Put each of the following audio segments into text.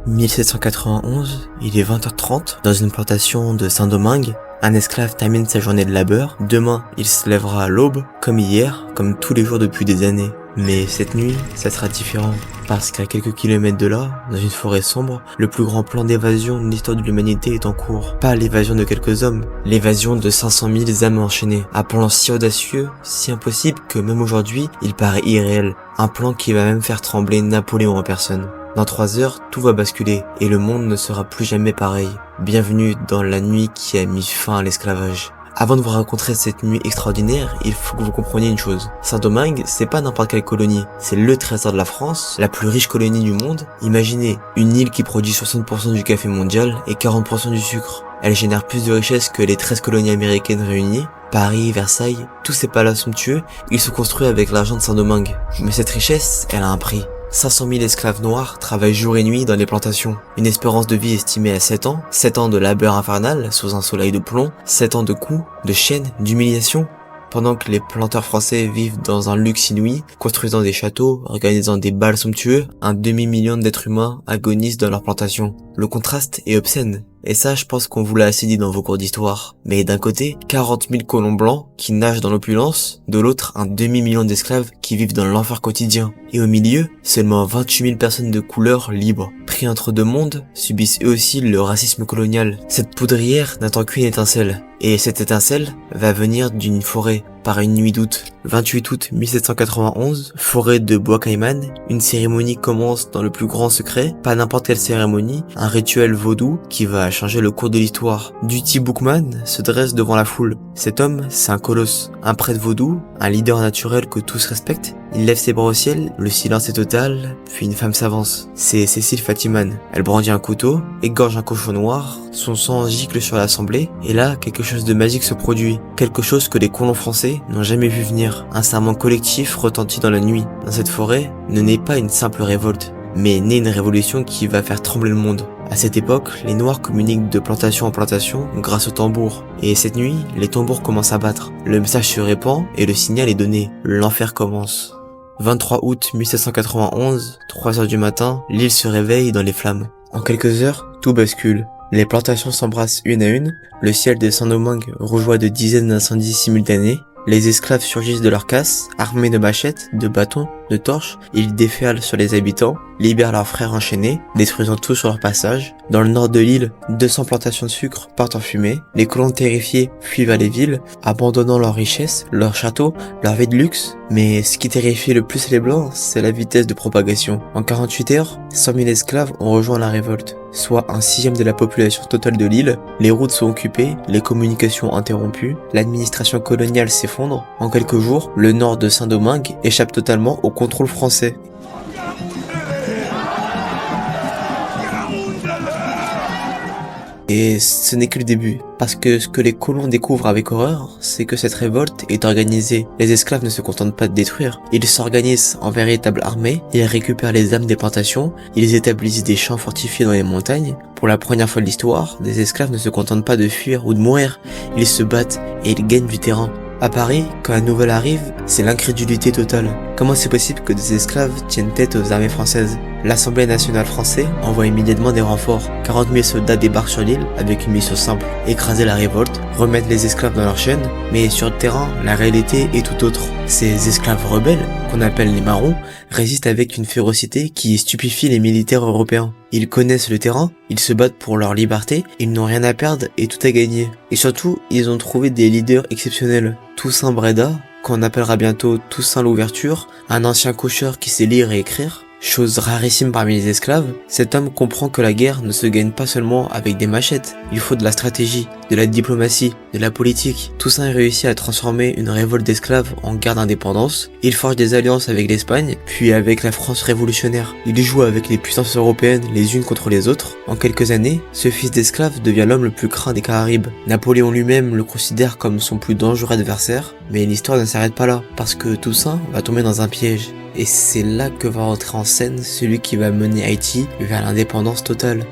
1791, il est 20h30, dans une plantation de Saint-Domingue. Un esclave termine sa journée de labeur. Demain, il se lèvera à l'aube, comme hier, comme tous les jours depuis des années. Mais cette nuit, ça sera différent. Parce qu'à quelques kilomètres de là, dans une forêt sombre, le plus grand plan d'évasion de l'histoire de l'humanité est en cours. Pas l'évasion de quelques hommes, l'évasion de 500 000 âmes enchaînées. Un plan si audacieux, si impossible que même aujourd'hui, il paraît irréel. Un plan qui va même faire trembler Napoléon en personne. Dans 3 heures, tout va basculer et le monde ne sera plus jamais pareil. Bienvenue dans la nuit qui a mis fin à l'esclavage. Avant de vous raconter cette nuit extraordinaire, il faut que vous compreniez une chose. Saint-Domingue, c'est pas n'importe quelle colonie. C'est le trésor de la France, la plus riche colonie du monde. Imaginez, une île qui produit 60% du café mondial et 40% du sucre. Elle génère plus de richesses que les 13 colonies américaines réunies. Paris, Versailles, tous ces palais somptueux, ils sont construits avec l'argent de Saint-Domingue. Mais cette richesse, elle a un prix. 500 000 esclaves noirs travaillent jour et nuit dans les plantations. Une espérance de vie estimée à 7 ans, 7 ans de labeur infernal sous un soleil de plomb, 7 ans de coups, de chaînes, d'humiliation. Pendant que les planteurs français vivent dans un luxe inouï, construisant des châteaux, organisant des bals somptueux, un demi-million d'êtres humains agonisent dans leurs plantations. Le contraste est obscène. Et ça, je pense qu'on vous l'a assez dit dans vos cours d'histoire. Mais d'un côté, 40 000 colons blancs qui nagent dans l'opulence, de l'autre, un demi-million d'esclaves qui vivent dans l'enfer quotidien. Et au milieu, seulement 28 000 personnes de couleur libres, pris entre deux mondes, subissent eux aussi le racisme colonial. Cette poudrière n'attend qu'une étincelle. Et cette étincelle va venir d'une forêt, par une nuit d'août. 28 août 1791, forêt de Bois Caïman, une cérémonie commence dans le plus grand secret, pas n'importe quelle cérémonie, un rituel vaudou qui va changer le cours de l'histoire. Duty Bookman se dresse devant la foule. Cet homme, c'est un colosse, un prêtre vaudou, un leader naturel que tous respectent. Il lève ses bras au ciel, le silence est total, puis une femme s'avance. C'est Cécile Fatiman. Elle brandit un couteau, égorge un cochon noir, son sang gicle sur l'assemblée, et là, quelque chose de magique se produit. Quelque chose que les colons français n'ont jamais vu venir. Un serment collectif retentit dans la nuit. Dans cette forêt, ne naît pas une simple révolte, mais naît une révolution qui va faire trembler le monde. À cette époque, les Noirs communiquent de plantation en plantation grâce au tambour. Et cette nuit, les tambours commencent à battre. Le message se répand et le signal est donné. L'enfer commence. 23 août 1791, 3 heures du matin, l'île se réveille dans les flammes. En quelques heures, tout bascule. Les plantations s'embrassent une à une, le ciel de Saint-Domingue rougeoie de dizaines d'incendies simultanés, les esclaves surgissent de leurs casses, armés de machettes, de bâtons, de torches, ils déferlent sur les habitants, libèrent leurs frères enchaînés, détruisant tout sur leur passage. Dans le nord de l'île, 200 plantations de sucre partent en fumée, les colons terrifiés fuient vers les villes, abandonnant leurs richesses, leurs châteaux, leur vie de luxe. Mais ce qui terrifie le plus les blancs, c'est la vitesse de propagation. En 48 heures, 100 000 esclaves ont rejoint la révolte, soit un sixième de la population totale de l'île. Les routes sont occupées, les communications interrompues, l'administration coloniale s'effondre. En quelques jours, le nord de Saint-Domingue échappe totalement au contrôle français. Et ce n'est que le début, parce que ce que les colons découvrent avec horreur, c'est que cette révolte est organisée. Les esclaves ne se contentent pas de détruire, ils s'organisent en véritable armée, ils récupèrent les âmes des plantations, ils établissent des champs fortifiés dans les montagnes. Pour la première fois de l'histoire, des esclaves ne se contentent pas de fuir ou de mourir, ils se battent et ils gagnent du terrain. À Paris, quand la nouvelle arrive, c'est l'incrédulité totale. Comment c'est possible que des esclaves tiennent tête aux armées françaises? L'Assemblée nationale française envoie immédiatement des renforts. 40 000 soldats débarquent sur l'île avec une mission simple: écraser la révolte, remettre les esclaves dans leurs chaînes. Mais sur le terrain, la réalité est tout autre. Ces esclaves rebelles, qu'on appelle les marrons, résistent avec une férocité qui stupéfie les militaires européens. Ils connaissent le terrain, ils se battent pour leur liberté, ils n'ont rien à perdre et tout à gagner. Et surtout, ils ont trouvé des leaders exceptionnels. Toussaint Bréda, qu'on appellera bientôt Toussaint l'Ouverture, un ancien cocheur qui sait lire et écrire, chose rarissime parmi les esclaves. Cet homme comprend que la guerre ne se gagne pas seulement avec des machettes, il faut de la stratégie, de la diplomatie, de la politique. Toussaint réussit à transformer une révolte d'esclaves en guerre d'indépendance, il forge des alliances avec l'Espagne, puis avec la France révolutionnaire. Il joue avec les puissances européennes les unes contre les autres. En quelques années, ce fils d'esclave devient l'homme le plus craint des Caraïbes. Napoléon lui-même le considère comme son plus dangereux adversaire, mais l'histoire ne s'arrête pas là, parce que Toussaint va tomber dans un piège. Et c'est là que va entrer en scène celui qui va mener Haïti vers l'indépendance totale.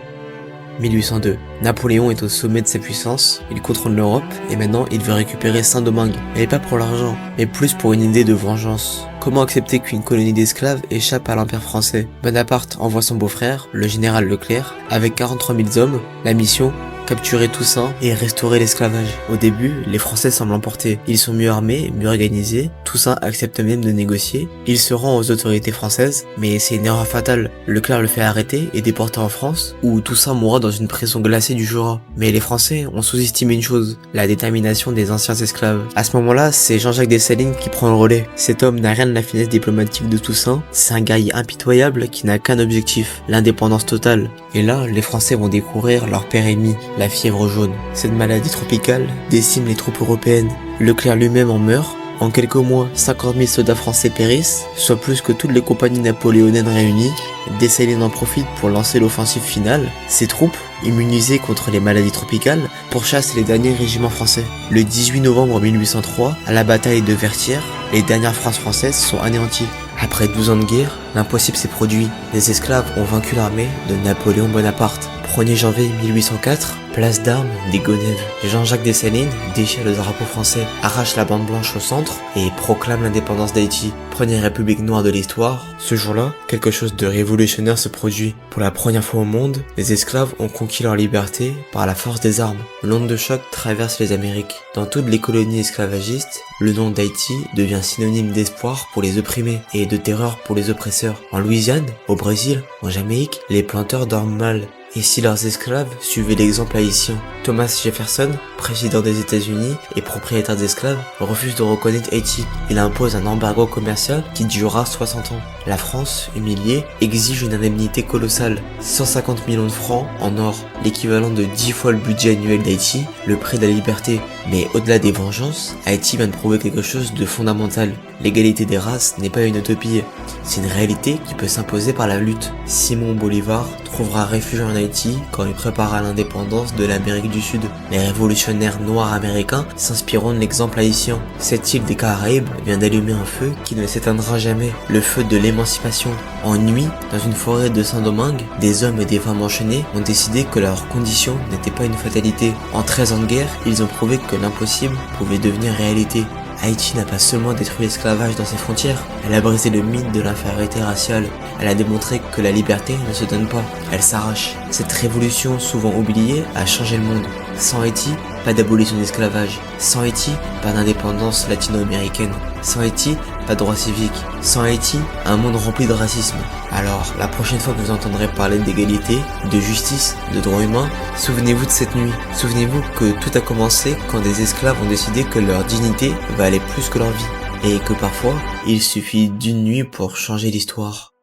1802. Napoléon est au sommet de sa puissance, il contrôle l'Europe et maintenant il veut récupérer Saint-Domingue. Mais pas pour l'argent, mais plus pour une idée de vengeance. Comment accepter qu'une colonie d'esclaves échappe à l'Empire français? Bonaparte envoie son beau-frère, le général Leclerc, avec 43 000 hommes. La mission: capturer Toussaint et restaurer l'esclavage. Au début, les Français semblent emportés. Ils sont mieux armés, mieux organisés. Toussaint accepte même de négocier. Il se rend aux autorités françaises, mais c'est une erreur fatale. Leclerc le fait arrêter et déporter en France, où Toussaint mourra dans une prison glacée du Jura. Mais les Français ont sous-estimé une chose: la détermination des anciens esclaves. À ce moment-là, c'est Jean-Jacques Dessalines qui prend le relais. Cet homme n'a rien de la finesse diplomatique de Toussaint. C'est un guerrier impitoyable qui n'a qu'un objectif: l'indépendance totale. Et là, les Français vont découvrir leur père ennemi, la fièvre jaune. Cette maladie tropicale décime les troupes européennes. Leclerc lui-même en meurt. En quelques mois, 50 000 soldats français périssent, soit plus que toutes les compagnies napoléoniennes réunies. Dessalines en profite pour lancer l'offensive finale. Ses troupes, immunisées contre les maladies tropicales, pourchassent les derniers régiments français. Le 18 novembre 1803, à la bataille de Vertières, les dernières phrases françaises sont anéanties. Après 12 ans de guerre, l'impossible s'est produit. Les esclaves ont vaincu l'armée de Napoléon Bonaparte. 1er janvier 1804, place d'armes des Gonêves. Jean-Jacques Dessalines déchire le drapeau français, arrache la bande blanche au centre et proclame l'indépendance d'Haïti. Première république noire de l'histoire. Ce jour-là, quelque chose de révolutionnaire se produit. Pour la première fois au monde, les esclaves ont conquis leur liberté par la force des armes. L'onde de choc traverse les Amériques. Dans toutes les colonies esclavagistes, le nom d'Haïti devient synonyme d'espoir pour les opprimés et de terreur pour les oppresseurs. En Louisiane, au Brésil, en Jamaïque, les planteurs dorment mal. Et si leurs esclaves suivaient l'exemple haïtien? Thomas Jefferson, président des États-Unis et propriétaire d'esclaves, refuse de reconnaître Haïti. Il impose un embargo commercial qui durera 60 ans. La France, humiliée, exige une indemnité colossale, 150 millions de francs en or, l'équivalent de 10 fois le budget annuel d'Haïti, le prix de la liberté. Mais au-delà des vengeances, Haïti vient de prouver quelque chose de fondamental. L'égalité des races n'est pas une utopie, c'est une réalité qui peut s'imposer par la lutte. Simon Bolivar trouvera refuge en Haïti quand il prépara l'indépendance de l'Amérique du Sud. Les révolutionnaires noirs américains s'inspireront de l'exemple haïtien. Cette île des Caraïbes vient d'allumer un feu qui ne s'éteindra jamais, le feu de l'émancipation. En nuit, dans une forêt de Saint-Domingue, des hommes et des femmes enchaînés ont décidé que leur condition n'était pas une fatalité. En 13 ans de guerre, ils ont prouvé que l'impossible pouvait devenir réalité. Haïti n'a pas seulement détruit l'esclavage dans ses frontières, elle a brisé le mythe de l'infériorité raciale. Elle a démontré que la liberté ne se donne pas, elle s'arrache. Cette révolution souvent oubliée a changé le monde. Sans Haïti, pas d'abolition de l'esclavage. Sans Haïti, pas d'indépendance latino-américaine. Sans Haïti, pas de droits civiques. Sans Haïti, un monde rempli de racisme. Alors, la prochaine fois que vous entendrez parler d'égalité, de justice, de droits humains, souvenez-vous de cette nuit. Souvenez-vous que tout a commencé quand des esclaves ont décidé que leur dignité valait plus que leur vie. Et que parfois, il suffit d'une nuit pour changer l'histoire.